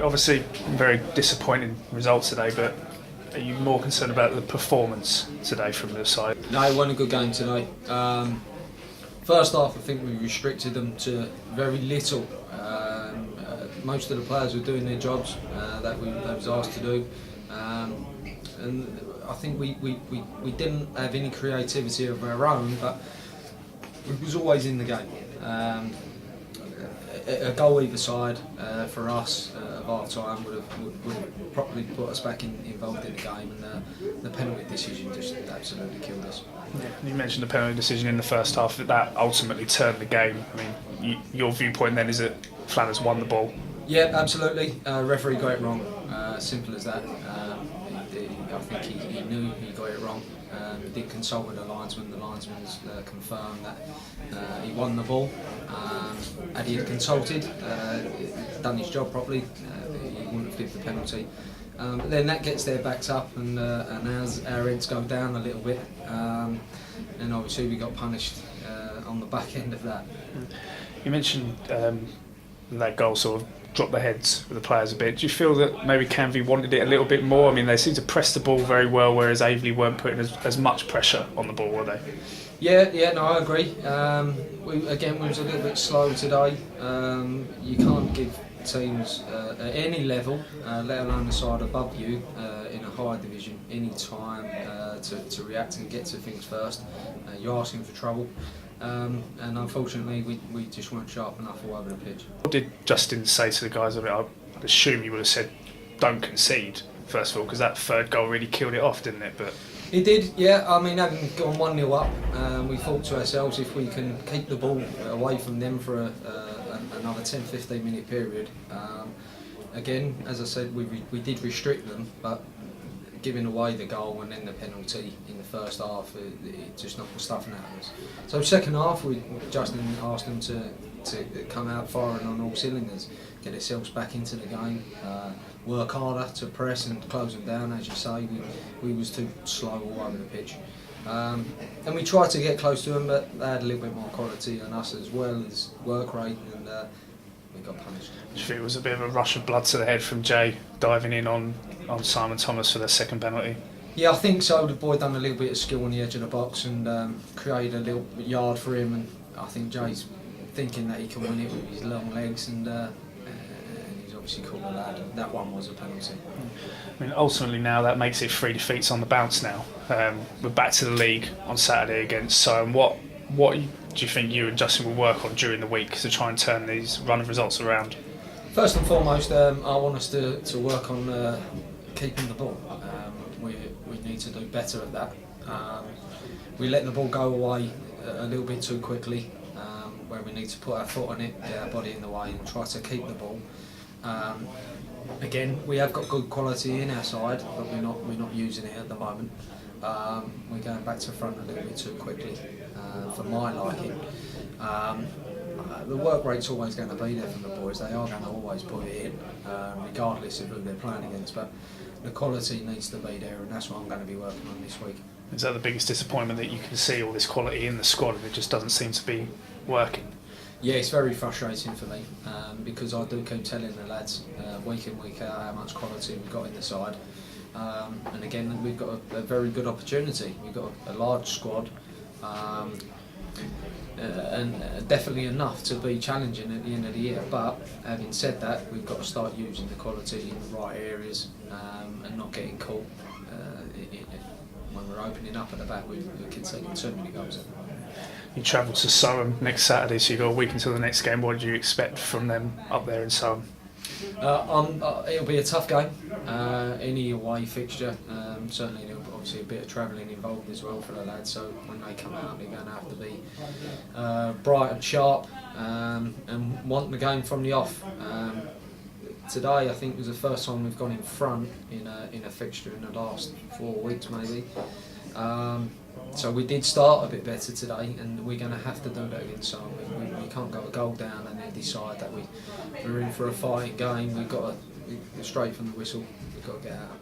Obviously, very disappointing results today, but are you more concerned about the performance today from the side? No, it wasn't a good game today. First half, I think we restricted them to very little. Most of the players were doing their jobs that was asked to do, and I think we didn't have any creativity of our own, but it was always in the game. A goal either side for us at half time would have probably put us back involved in the game, and the penalty decision just absolutely killed us. Yeah, you mentioned the penalty decision in the first half, that ultimately turned the game. I mean, your viewpoint then is that Flanners won the ball? Yeah, absolutely. Referee got it wrong. Simple as that. I think he knew he got it wrong. He did consult with the linesman. The linesman's confirmed that he won the ball. Had he consulted, done his job properly, he wouldn't have given the penalty. Then that gets their backs up, and as our heads go down a little bit, and obviously we got punished on the back end of that. You mentioned that goal sort of dropped the heads of the players a bit. Do you feel that maybe Canvey wanted it a little bit more? I mean, they seem to press the ball very well, whereas Aveley weren't putting as much pressure on the ball, were they? Yeah, no, I agree. We was a little bit slow today. You can't give teams at any level, let alone the side above you, in a higher division, any time to react and get to things first. You're asking for trouble. And unfortunately, we just weren't sharp enough all over the pitch. What did Justin say to the guys? I mean, I'd assume you would have said, don't concede, first of all, because that third goal really killed it off, didn't it? But it did, yeah. I mean, having gone 1-0 up, we thought to ourselves, if we can keep the ball away from them for another 10-15 minute period. Again, as I said, we did restrict them, but giving away the goal and then the penalty in the first half, it just knocked the stuffing out of us. So second half, Justin asked them to come out firing on all cylinders, get ourselves back into the game, work harder to press and close them down. As you say, we was too slow all over the pitch. And we tried to get close to them, but they had a little bit more quality than us, as well as work rate, and we got punished. Do you think it was a bit of a rush of blood to the head from Jay diving in on Simon Thomas for their second penalty? Yeah, I think so. The boy done a little bit of skill on the edge of the box and created a little yard for him, and I think Jay's thinking that he can win it with his long legs, and he's obviously caught the lad. That one was a penalty. I mean, ultimately now that makes it 3 defeats on the bounce now. We're back to the league on Saturday against Soham. What do you think you and Justin will work on during the week to try and turn these run of results around? First and foremost, I want us to work on keeping the ball. We need to do better at that. We let the ball go away a little bit too quickly, where we need to put our foot on it, get our body in the way, and try to keep the ball. Again, we have got good quality in our side, but we're not using it at the moment. We're going back to front a little bit too quickly, for my liking. The work rate's always going to be there from the boys. They are going to always put it in, regardless of who they're playing against. But the quality needs to be there, and that's what I'm going to be working on this week. Is that the biggest disappointment, that you can see all this quality in the squad and it just doesn't seem to be working? Yeah, it's very frustrating for me, because I do keep telling the lads week in, week out how much quality we've got in the side. And again, we've got a very good opportunity. We've got a large squad, and definitely enough to be challenging at the end of the year. But having said that, we've got to start using the quality in the right areas, and not getting caught when we're opening up at the back. We're conceding too many goals at the moment. You travel to Soham next Saturday, so you've got a week until the next game. What do you expect from them up there in Soham? It'll be a tough game, any away fixture. Certainly there'll be obviously a bit of travelling involved as well for the lads, so when they come out they're going to have to be bright and sharp, and want the game from the off. Today I think was the first time we've gone in front in a fixture in the last 4 weeks maybe. So we did start a bit better today, and we're going to have to do that against Soham. We can't go a goal down and then decide that we're in for a fighting game. We've got to, straight from the whistle, we've got to get out.